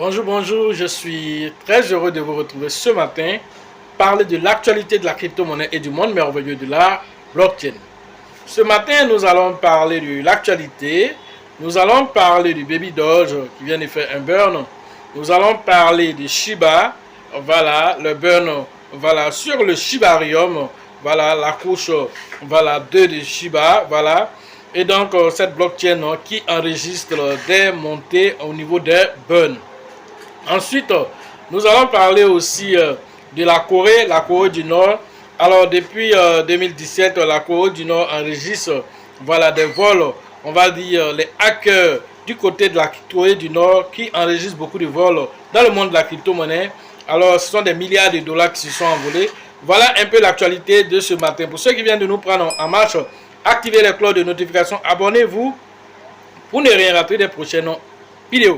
Bonjour, bonjour, je suis très heureux de vous retrouver ce matin, parler de l'actualité de la crypto-monnaie et du monde merveilleux de la blockchain. Ce matin, nous allons parler de l'actualité, nous allons parler du Baby Doge qui vient de faire un burn, nous allons parler de Shiba, voilà, le burn, voilà, sur le Shibarium, voilà, la couche, voilà, 2 de Shiba, voilà. Et donc, cette blockchain qui enregistre des montées au niveau des burns. Ensuite, nous allons parler aussi de la Corée du Nord. Alors, depuis 2017, la Corée du Nord enregistre voilà, des vols, on va dire les hackers du côté de la Corée du Nord qui enregistrent beaucoup de vols dans le monde de la crypto-monnaie. Alors, ce sont des milliards de dollars qui se sont envolés. Voilà un peu l'actualité de ce matin. Pour ceux qui viennent de nous prendre en marche, activez les cloches de notification, abonnez-vous pour ne rien rater des prochaines vidéos.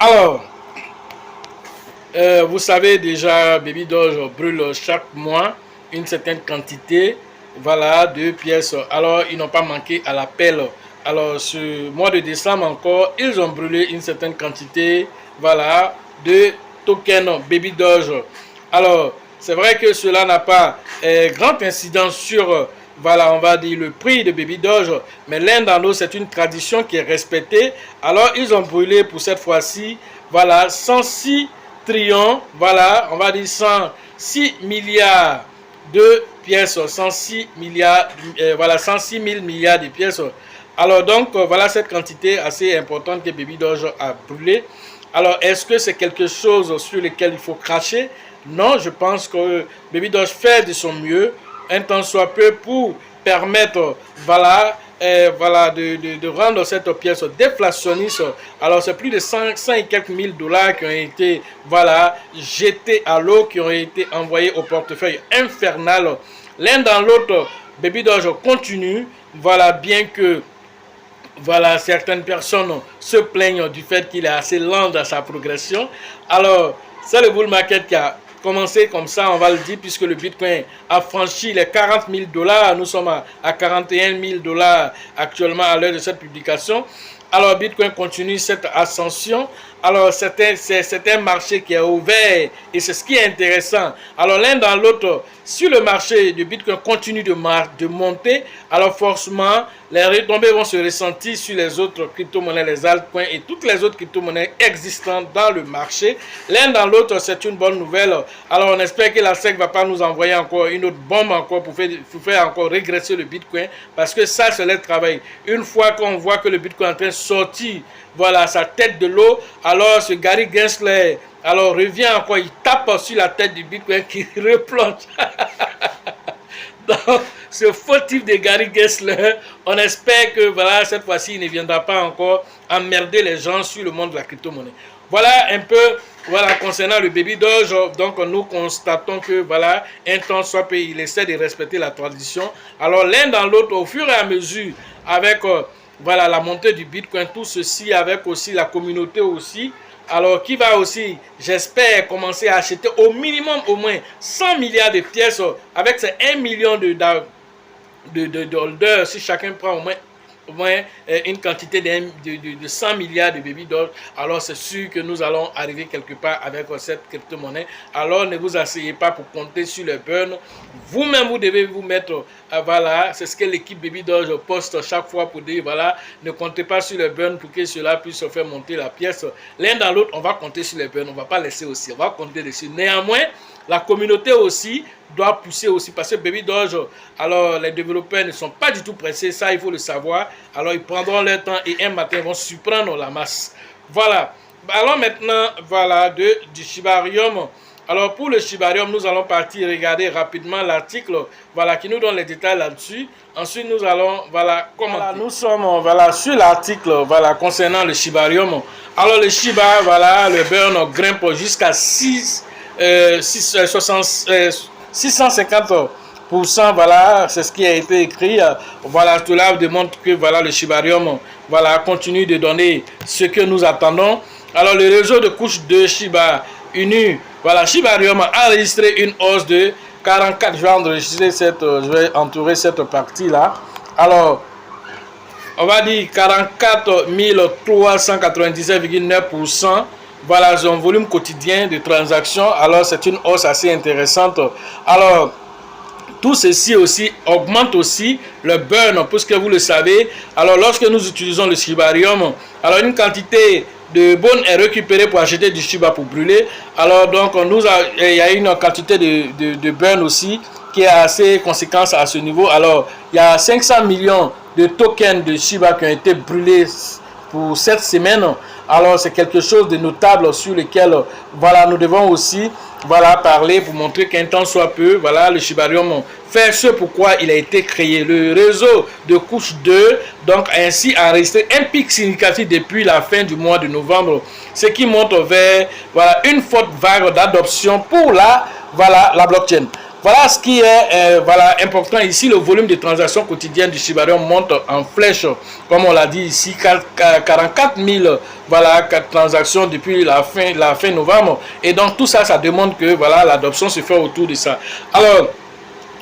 Alors, vous savez déjà, Baby Doge brûle chaque mois une certaine quantité voilà, de pièces. Alors, ils n'ont pas manqué à l'appel. Alors, ce mois de décembre encore, ils ont brûlé une certaine quantité voilà, de tokens Baby Doge. Alors, c'est vrai que cela n'a pas grand incidence sur voilà, on va dire le prix de Baby Doge, mais l'un dans l'autre, c'est une tradition qui est respectée. Alors, ils ont brûlé pour cette fois-ci, voilà, 106 trillions, voilà, on va dire 106 milliards de pièces, 106 milliards, voilà, 106 000 milliards de pièces. Alors, donc, voilà cette quantité assez importante que Baby Doge a brûlé. Alors, est-ce que c'est quelque chose sur lequel il faut cracher? Non, je pense que Baby Doge fait de son mieux, un temps soit peu, pour permettre, voilà, voilà, de rendre cette pièce déflationniste. Alors, c'est plus de 100 et quelques mille dollars qui ont été, voilà, jetés à l'eau, qui ont été envoyés au portefeuille infernal. L'un dans l'autre, Baby Doge continue, voilà, bien que voilà, certaines personnes se plaignent du fait qu'il est assez lent dans sa progression. Alors, c'est le bull market qui a commencé comme ça, on va le dire, puisque le Bitcoin a franchi les 40 000 dollars. Nous sommes à 41 000 dollars actuellement à l'heure de cette publication. Alors, Bitcoin continue cette ascension. Alors, c'est un marché qui est ouvert et c'est ce qui est intéressant. Alors, l'un dans l'autre, si le marché de Bitcoin continue de monter, alors forcément, les retombées vont se ressentir sur les autres crypto-monnaies, les altcoins et toutes les autres crypto-monnaies existantes dans le marché. L'un dans l'autre, c'est une bonne nouvelle. Alors, on espère que la SEC ne va pas nous envoyer encore une autre bombe encore pour faire encore régresser le Bitcoin, parce que ça, c'est le travail. Une fois qu'on voit que le Bitcoin est en train de sortir, voilà, sa tête de l'eau, alors ce Gary Gensler, alors revient encore, il tape sur la tête du Bitcoin qui replonge. Donc, ce fautif de Gary Gensler, on espère que voilà, cette fois-ci, il ne viendra pas encore emmerder les gens sur le monde de la crypto-monnaie. Voilà un peu voilà, concernant le Baby Doge. Donc, nous constatons que voilà, un temps soit peu, il essaie de respecter la tradition. Alors, l'un dans l'autre, au fur et à mesure, avec voilà, la montée du Bitcoin, tout ceci avec aussi la communauté aussi, alors qui va aussi, j'espère, commencer à acheter au minimum au moins 100 milliards de pièces avec ces 1 million de holders, si chacun prend au moins une quantité de 100 milliards de Baby Doge, alors c'est sûr que nous allons arriver quelque part avec cette crypto-monnaie. Alors ne vous asseyez pas pour compter sur le burn. Vous-même, vous devez vous mettre, voilà, c'est ce que l'équipe Baby Doge poste chaque fois pour dire, voilà, ne comptez pas sur le burn pour que cela puisse faire monter la pièce. L'un dans l'autre, on va compter sur le burn, on ne va pas laisser aussi, on va compter dessus. Néanmoins, la communauté aussi doit pousser aussi, parce que Baby Doge, alors les développeurs ne sont pas du tout pressés, ça il faut le savoir. Alors ils prendront leur temps et un matin ils vont surprendre la masse. Voilà. Alors maintenant, voilà, du Shibarium. Alors pour le Shibarium, nous allons partir regarder rapidement l'article, voilà, qui nous donne les détails là-dessus. Ensuite, nous allons, voilà, commenter. Voilà, nous sommes, voilà, sur l'article, voilà, concernant le Shibarium. Alors le Shiba, voilà, le burn grimpe jusqu'à 650%, voilà, c'est ce qui a été écrit. Voilà, cela démontre que voilà, le Shibarium voilà, continue de donner ce que nous attendons. Alors, le réseau de couche de Shiba Inu, voilà, Shibarium a enregistré une hausse de 44, je vais enregistrer je vais entourer cette partie-là. Alors, on va dire 44 397,9%. Voilà son volume quotidien de transactions. Alors, c'est une hausse assez intéressante. Alors, tout ceci aussi augmente aussi le burn, puisque vous le savez. Alors, lorsque nous utilisons le shibarium, alors une quantité de bonne est récupérée pour acheter du shiba pour brûler. Alors, donc, il y a une quantité de burn aussi qui est assez conséquente à ce niveau. Alors, il y a 500 millions de tokens de shiba qui ont été brûlés pour cette semaine. Alors, c'est quelque chose de notable sur lequel, voilà, nous devons aussi, voilà, parler pour montrer qu'un temps soit peu, voilà, le shibarium fait ce pourquoi il a été créé. Le réseau de couche 2, donc, ainsi enregistré un pic significatif depuis la fin du mois de novembre, ce qui montre vers, voilà, une forte vague d'adoption pour la blockchain. Voilà ce qui est voilà, important ici. Le volume de transactions quotidiennes du shibarium monte en flèche, comme on l'a dit ici, 44 000 voilà, transactions depuis la fin novembre. Et donc tout ça, ça demande que voilà, l'adoption se fait autour de ça. Alors,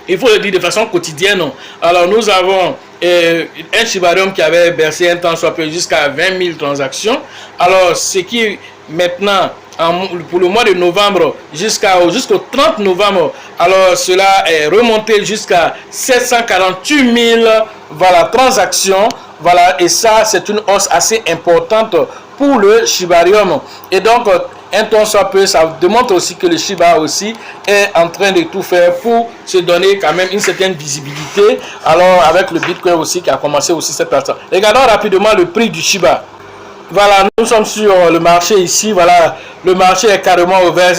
il faut le dire de façon quotidienne. Alors, nous avons un shibarium qui avait bercé un temps soit peu jusqu'à 20 000 transactions. Alors, ce qui maintenant, pour le mois de novembre jusqu'au 30 novembre, alors cela est remonté jusqu'à 748 000 voilà, transactions. Voilà, et ça, c'est une hausse assez importante pour le shibarium. Et donc, un temps soit peu, ça démontre aussi que le Shiba aussi est en train de tout faire pour se donner quand même une certaine visibilité. Alors, avec le Bitcoin aussi qui a commencé aussi cette partie. Regardons rapidement le prix du Shiba. Voilà, nous sommes sur le marché ici. Voilà, le marché est carrément ouvert.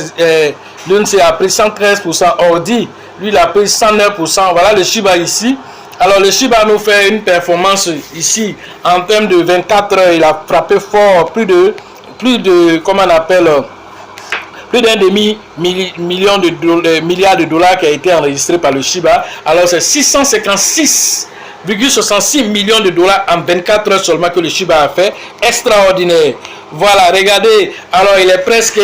L'UNC a pris 113%. Ordi, lui, il a pris 109%. Voilà le Shiba ici. Alors, le Shiba nous fait une performance ici en termes de 24 heures. Il a frappé fort, plus de comment on appelle, plus d'un demi-milliard de dollars qui a été enregistré par le Shiba. Alors, c'est 656,66 millions de dollars en 24 heures seulement que le Shiba a fait. Extraordinaire. Voilà, regardez. Alors, il est presque,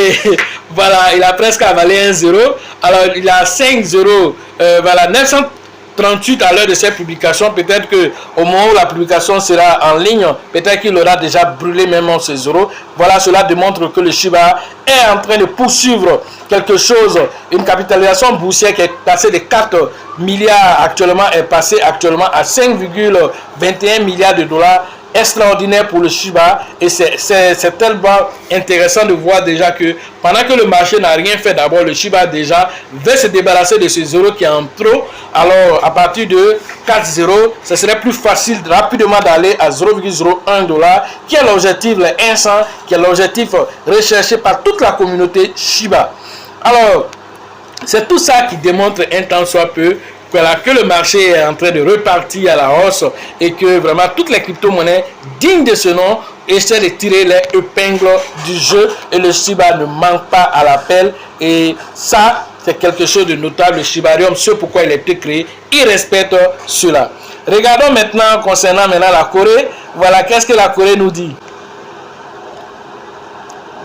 voilà, il a presque avalé un zéro. Alors, il a 5 zéros, voilà, 938 à l'heure de cette publication. Peut-être que au moment où la publication sera en ligne, peut-être qu'il aura déjà brûlé même ces zéros. Voilà, cela démontre que le Shiba est en train de poursuivre quelque chose. Une capitalisation boursière qui est passée de 4 milliards actuellement est passée actuellement à 5,21 milliards de dollars. Extraordinaire pour le Shiba, et c'est tellement intéressant de voir déjà que pendant que le marché n'a rien fait, d'abord le Shiba déjà veut se débarrasser de ce zéro qui est en trop. Alors à partir de 4,0, ce serait plus facile rapidement d'aller à 0,01 dollar, qui est l'objectif, le 100, qui est l'objectif recherché par toute la communauté Shiba. Alors c'est tout ça qui démontre un temps soit peu que le marché est en train de repartir à la hausse, et que vraiment toutes les crypto-monnaies dignes de ce nom essaient de tirer les épingles du jeu, et le Shiba ne manque pas à l'appel. Et ça, c'est quelque chose de notable. Le Shibarium, c'est pourquoi il a été créé, il respecte cela. Regardons maintenant concernant la Corée. Voilà, qu'est-ce que la Corée nous dit?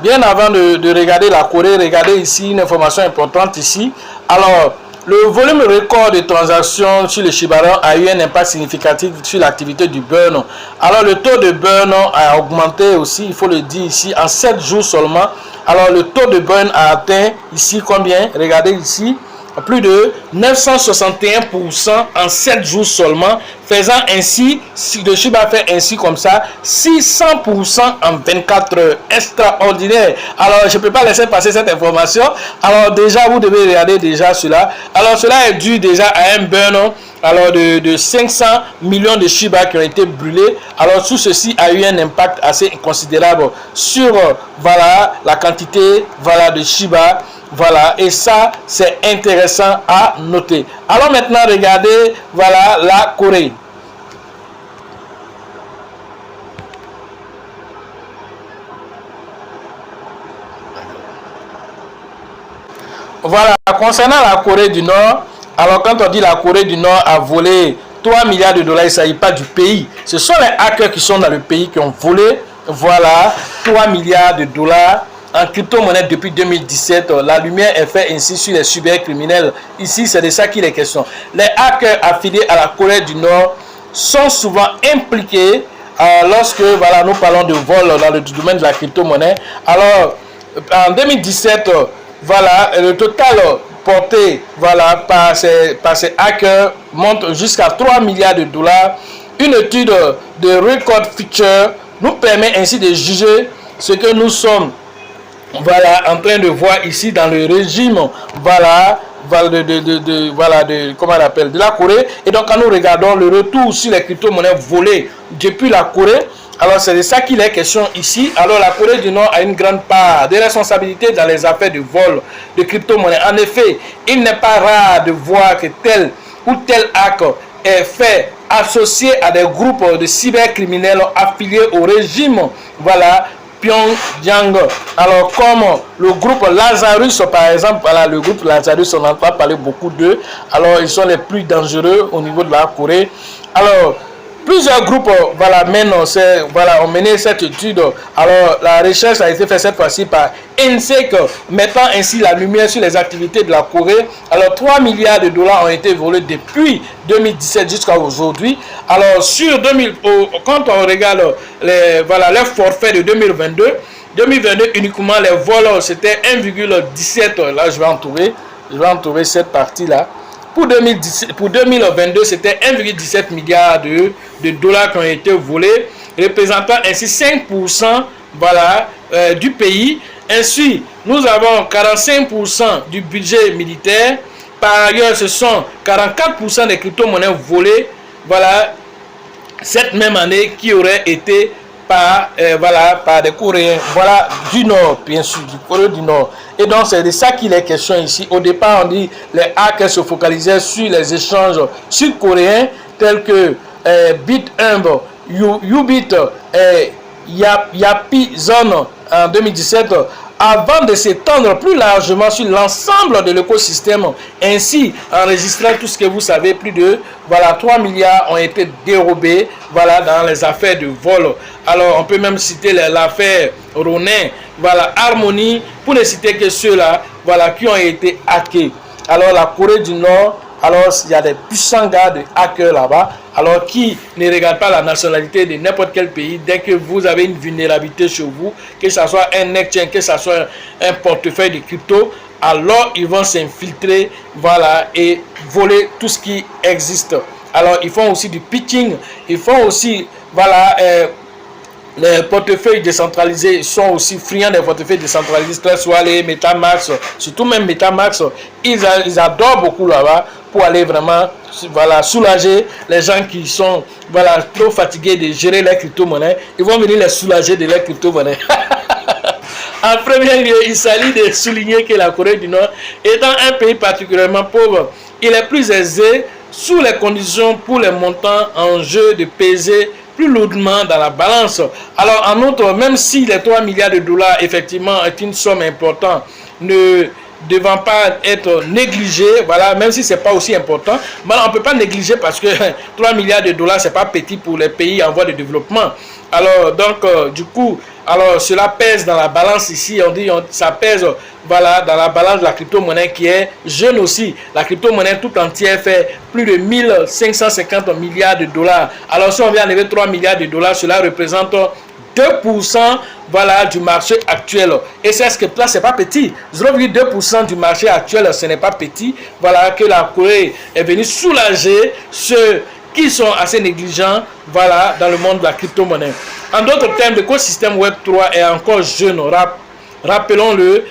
Bien avant de regarder la Corée, regardez ici une information importante ici. Alors, le volume record de transactions sur le Shibarium a eu un impact significatif sur l'activité du burn. Alors, le taux de burn a augmenté aussi, il faut le dire ici, en 7 jours seulement. Alors, le taux de burn a atteint ici combien? Regardez ici, plus de 961% en 7 jours seulement, faisant ainsi, si le Shiba fait ainsi comme ça, 600% en 24 heures. Extraordinaire. Alors, je ne peux pas laisser passer cette information. Alors, déjà, vous devez regarder déjà cela. Alors, cela est dû déjà à un burn alors de 500 millions de Shiba qui ont été brûlés. Alors, tout ceci a eu un impact assez considérable sur voilà, la quantité voilà, de Shiba. Voilà, et ça, c'est intéressant à noter. Alors maintenant, regardez, voilà, la Corée. Voilà, concernant la Corée du Nord, alors quand on dit la Corée du Nord a volé 3 milliards de dollars, il ne s'agit pas du pays. Ce sont les hackers qui sont dans le pays qui ont volé, voilà, 3 milliards de dollars. en crypto-monnaie depuis 2017. La lumière est faite ainsi sur les cybercriminels. Ici, c'est de ça qu'il est question. Les hackers affiliés à la Corée du Nord sont souvent impliqués lorsque voilà, nous parlons de vol dans le domaine de la crypto-monnaie. Alors, en 2017, voilà, le total porté voilà, par ces hackers monte jusqu'à 3 milliards de dollars. Une étude de Record Feature nous permet ainsi de juger ce que nous sommes voilà, en train de voir ici dans le régime voilà, comment on appelle, de la Corée. Et donc quand nous regardons le retour sur les crypto-monnaies volées depuis la Corée, alors c'est de ça qu'il est question ici. Alors la Corée du Nord a une grande part de responsabilité dans les affaires de vol de crypto-monnaies. En effet, il n'est pas rare de voir que tel ou tel hack est fait associé à des groupes de cybercriminels affiliés au régime voilà, Pyongyang. Alors comme le groupe Lazarus par exemple, voilà, le groupe Lazarus, on entend parler beaucoup d'eux. Alors ils sont les plus dangereux au niveau de la Corée. Alors plusieurs groupes voilà, ont mené cette étude. Alors la recherche a été faite cette fois-ci par INSEC, mettant ainsi la lumière sur les activités de la Corée. Alors 3 milliards de dollars ont été volés depuis 2017 jusqu'à aujourd'hui. Alors sur 2000, quand on regarde les forfaits de 2022 uniquement les vols c'était 1,17. Là je vais en trouver cette partie là. Pour 2022, c'était 1,17 milliard de dollars qui ont été volés, représentant ainsi 5% voilà, du pays. Ainsi, nous avons 45% du budget militaire. Par ailleurs, ce sont 44% des crypto-monnaies volées voilà, cette même année qui auraient été par des Coréens voilà, du Nord, bien sûr, du Corée du Nord. Et donc, c'est de ça qu'il est question ici. Au départ, on dit les hackers se focalisaient sur les échanges sud-coréens tels que BitHub, Ubit et Yapi Zone en 2017, avant de s'étendre plus largement sur l'ensemble de l'écosystème, ainsi enregistrant tout ce que vous savez, plus de 3 milliards ont été dérobés dans les affaires de vol. Alors on peut même citer l'affaire Ronin, Harmony, pour ne citer que ceux-là qui ont été hackés. Alors la Corée du Nord, alors il y a des puissants gars de hackers là-bas, alors qui ne regardent pas la nationalité de n'importe quel pays. Dès que vous avez une vulnérabilité chez vous, que ce soit un exchange, que ce soit un portefeuille de crypto, alors ils vont s'infiltrer et voler tout ce qui existe. Alors ils font aussi du pitching, ils font aussi les portefeuilles décentralisés, sont aussi friands des portefeuilles décentralisés, que ce soit les MetaMask, surtout même MetaMask, ils adorent beaucoup là-bas pour aller vraiment soulager les gens qui sont trop fatigués de gérer les crypto-monnaies. Ils vont venir les soulager de leurs crypto-monnaies. En premier lieu, il s'agit de souligner que la Corée du Nord, étant un pays particulièrement pauvre, il est plus aisé sous les conditions pour les montants en jeu de peser plus lourdement dans la balance. Alors en outre, même si les 3 milliards de dollars effectivement est une somme importante, ne devant pas être négligé, même si c'est pas aussi important, mais on peut pas négliger parce que 3 milliards de dollars c'est pas petit pour les pays en voie de développement. Alors donc du coup, alors cela pèse dans la balance ici, on dit ça pèse dans la balance de la crypto-monnaie qui est jeune aussi. La crypto-monnaie tout entière fait plus de 1550 milliards de dollars. Alors si on vient enlever 3 milliards de dollars, cela représente 2% du marché actuel. Et c'est ce que là, c'est pas petit. 0,2% du marché actuel, ce n'est pas petit. Que la Corée est venue soulager ceux qui sont assez négligents dans le monde de la crypto-monnaie. En d'autres termes, l'écosystème Web3 est encore jeune. Rappelons-le,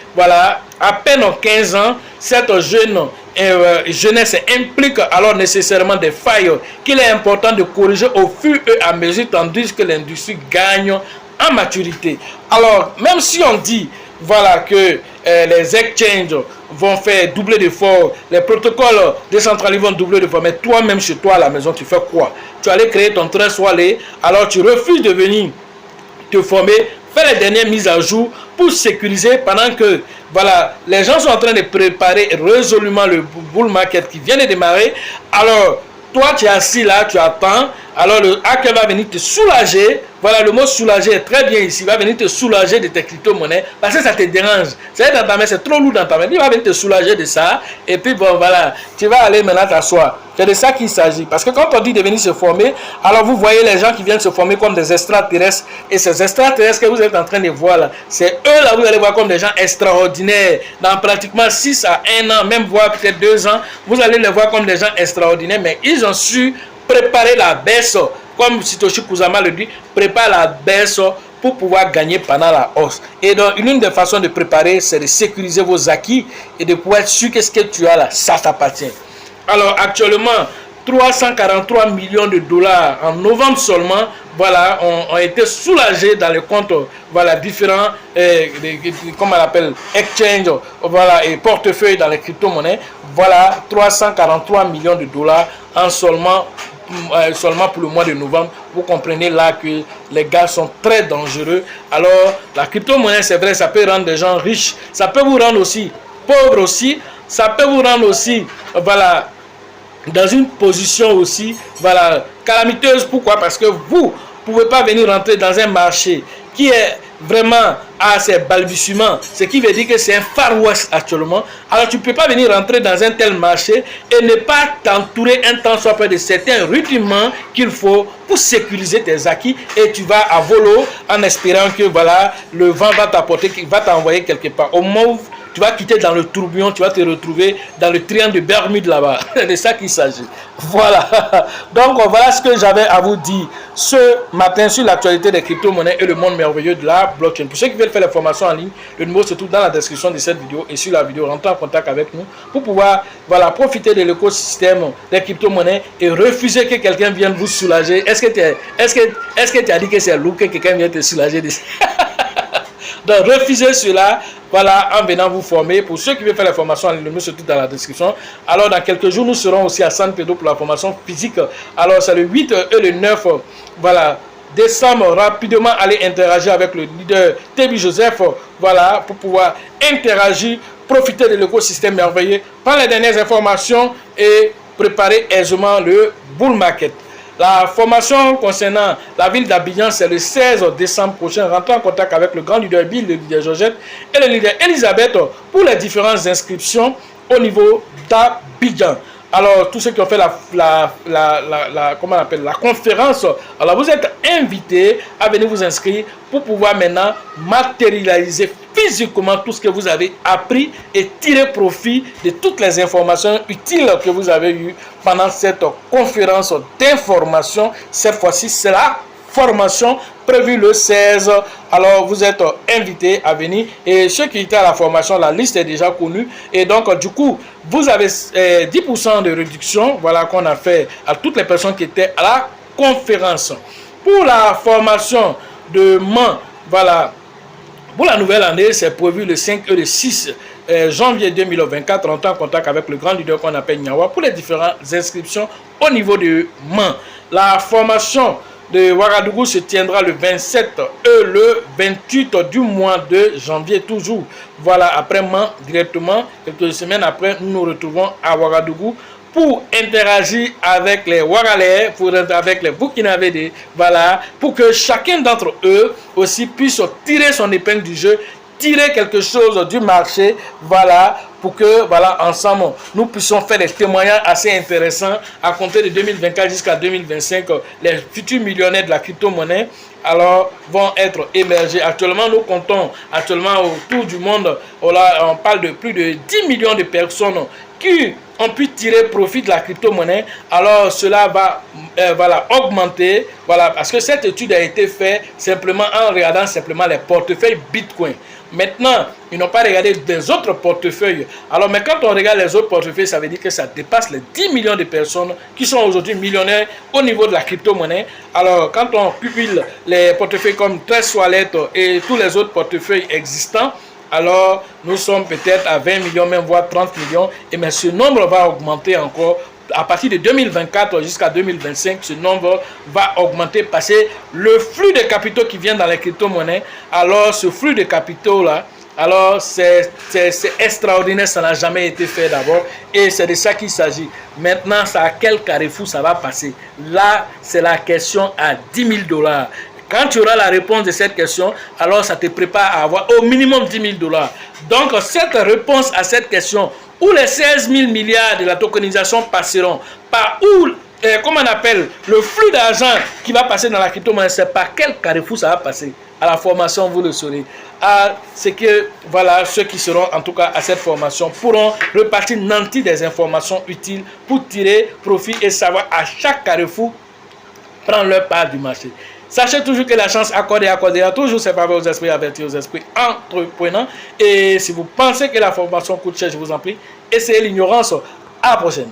à peine 15 ans, cette jeunesse implique alors nécessairement des failles qu'il est important de corriger au fur et à mesure, tandis que l'industrie gagne en maturité. Alors, même si on dit que les exchanges vont faire doubler d'efforts, les protocoles décentralisés vont doubler d'efforts, mais toi-même chez toi à la maison, tu fais quoi? Tu allais créer ton train soirée, alors tu refuses de venir te former, faire les dernières mises à jour pour sécuriser pendant que les gens sont en train de préparer résolument le bull market qui vient de démarrer. Alors toi tu es assis là, tu attends, Alors le hacker va venir te soulager. Voilà, le mot soulager est très bien ici. Il va venir te soulager de tes crypto-monnaies parce que ça te dérange. C'est dans ta main, c'est trop lourd dans ta main. Il va venir te soulager de ça. Et puis bon, voilà, tu vas aller maintenant t'asseoir. C'est de ça qu'il s'agit. Parce que quand on dit de venir se former, alors vous voyez les gens qui viennent se former comme des extraterrestres. Et ces extraterrestres que vous êtes en train de voir là, c'est eux là, vous allez voir comme des gens extraordinaires. Dans pratiquement 6 à 1 an, même voire peut-être 2 ans, vous allez les voir comme des gens extraordinaires. Mais ils ont su préparer la baisse. Comme Satoshi Kusama le dit, prépare la baisse pour pouvoir gagner pendant la hausse. Et donc, l'une des façons de préparer, c'est de sécuriser vos acquis et de pouvoir être sûr que ce que tu as là, ça t'appartient. Alors, actuellement, 343 millions de dollars en novembre seulement, voilà, ont été soulagés dans les comptes, voilà, différents, comment on appelle, exchange, voilà, et portefeuilles dans les crypto-monnaies. Voilà, 343 millions de dollars en seulement pour le mois de novembre. Vous comprenez là que les gars sont très dangereux. Alors la crypto-monnaie, c'est vrai, ça peut rendre des gens riches, ça peut vous rendre aussi pauvres aussi, ça peut vous rendre aussi, voilà, dans une position aussi, voilà, calamiteuse. Pourquoi? Parce que vous ne pouvez pas venir rentrer dans un marché qui est vraiment à ses balbutiements, ce qui veut dire que c'est un Far West actuellement. Alors tu ne peux pas venir rentrer dans un tel marché et ne pas t'entourer un temps soit peu de certains rudiments qu'il faut pour sécuriser tes acquis, et tu vas à volo en espérant que voilà, le vent va t'apporter, qu'il va t'envoyer quelque part. Au moment où tu vas quitter dans le tourbillon, tu vas te retrouver dans le triangle de Bermude là-bas. C'est de ça qu'il s'agit. Voilà. Donc voilà ce que j'avais à vous dire ce matin sur l'actualité des crypto-monnaies et le monde merveilleux de la blockchain. Pour ceux qui veulent faire les formations en ligne, le numéro se trouve dans la description de cette vidéo et sur la vidéo. Rentrez en contact avec nous pour pouvoir, voilà, profiter de l'écosystème des crypto-monnaies et refuser que quelqu'un vienne vous soulager. Est-ce que tu as dit que c'est lourd que quelqu'un vienne te soulager de ça? Donc refusez cela, voilà, en venant vous former. Pour ceux qui veulent faire la formation, le numéro se trouve dans la description. Alors dans quelques jours, nous serons aussi à San Pedro pour la formation physique. Alors c'est le 8 et le 9, voilà, décembre. Rapidement allez interagir avec le leader Tebi Joseph, voilà, pour pouvoir interagir, profiter de l'écosystème merveilleux, prendre les dernières informations et préparer aisément le bull market. La formation concernant la ville d'Abidjan, c'est le 16 décembre prochain. Rentrez en contact avec le grand leader Bill, le leader Georgette et le leader Elisabeth pour les différentes inscriptions au niveau d'Abidjan. Alors, tous ceux qui ont fait comment on appelle, la conférence, alors vous êtes invités à venir vous inscrire pour pouvoir maintenant matérialiser physiquement tout ce que vous avez appris et tirer profit de toutes les informations utiles que vous avez eues pendant cette conférence d'information. Cette fois-ci, c'est la formation prévue le 16. Alors vous êtes invités à venir, et ceux qui étaient à la formation, la liste est déjà connue, et donc du coup vous avez 10% de réduction, voilà, qu'on a fait à toutes les personnes qui étaient à la conférence. Pour la formation de Mans, voilà, pour la nouvelle année, c'est prévu le 5 et le 6 janvier 2024. Rentrez en contact avec le grand leader qu'on appelle Nyawa pour les différentes inscriptions au niveau de Mans. La formation de Ouagadougou se tiendra le 27 et le 28 du mois de janvier toujours. Voilà, après Mans, directement, quelques semaines après, nous nous retrouvons à Ouagadougou pour interagir avec les Ouagalais, avec les Burkinabés, voilà, pour que chacun d'entre eux aussi puisse tirer son épingle du jeu, tirer quelque chose du marché, voilà, pour que, voilà, ensemble, nous puissions faire des témoignages assez intéressants à compter de 2024 jusqu'à 2025. Les futurs millionnaires de la crypto-monnaie, alors, vont être émergés. Actuellement, nous comptons, actuellement, autour du monde, on parle de plus de 10 millions de personnes qui ont pu tirer profit de la crypto-monnaie. Alors cela va voilà, augmenter, voilà, parce que cette étude a été faite simplement en regardant simplement les portefeuilles Bitcoin. Maintenant, ils n'ont pas regardé des autres portefeuilles. Alors, mais quand on regarde les autres portefeuilles, ça veut dire que ça dépasse les 10 millions de personnes qui sont aujourd'hui millionnaires au niveau de la crypto-monnaie. Alors, quand on cumule les portefeuilles comme Trust Wallet et tous les autres portefeuilles existants, alors nous sommes peut-être à 20 millions, même voire 30 millions. Et mais ce nombre va augmenter encore. À partir de 2024 jusqu'à 2025, ce nombre va augmenter parce que le flux de capitaux qui vient dans les crypto-monnaies, alors ce flux de capitaux-là, Alors, c'est extraordinaire, ça n'a jamais été fait d'abord. Et c'est de ça qu'il s'agit. Maintenant, c'est à quel carrefour ça va passer? Là, c'est la question à 10 000 $. Quand tu auras la réponse de cette question, alors ça te prépare à avoir au minimum 10 000 $. Donc, cette réponse à cette question, où les 16 000 milliards de la tokenisation passeront, par où, comment on appelle, le flux d'argent qui va passer dans la crypto-monnaie, c'est par quel carrefour ça va passer? À la formation, vous le saurez. C'est que, voilà, ceux qui seront en tout cas à cette formation pourront repartir nantis des informations utiles pour tirer profit et savoir à chaque carrefour prendre leur part du marché. Sachez toujours que la chance accordera toujours ses faveurs aux esprits avertis, aux esprits entreprenants. Et si vous pensez que la formation coûte cher, je vous en prie, essayez l'ignorance. À la prochaine.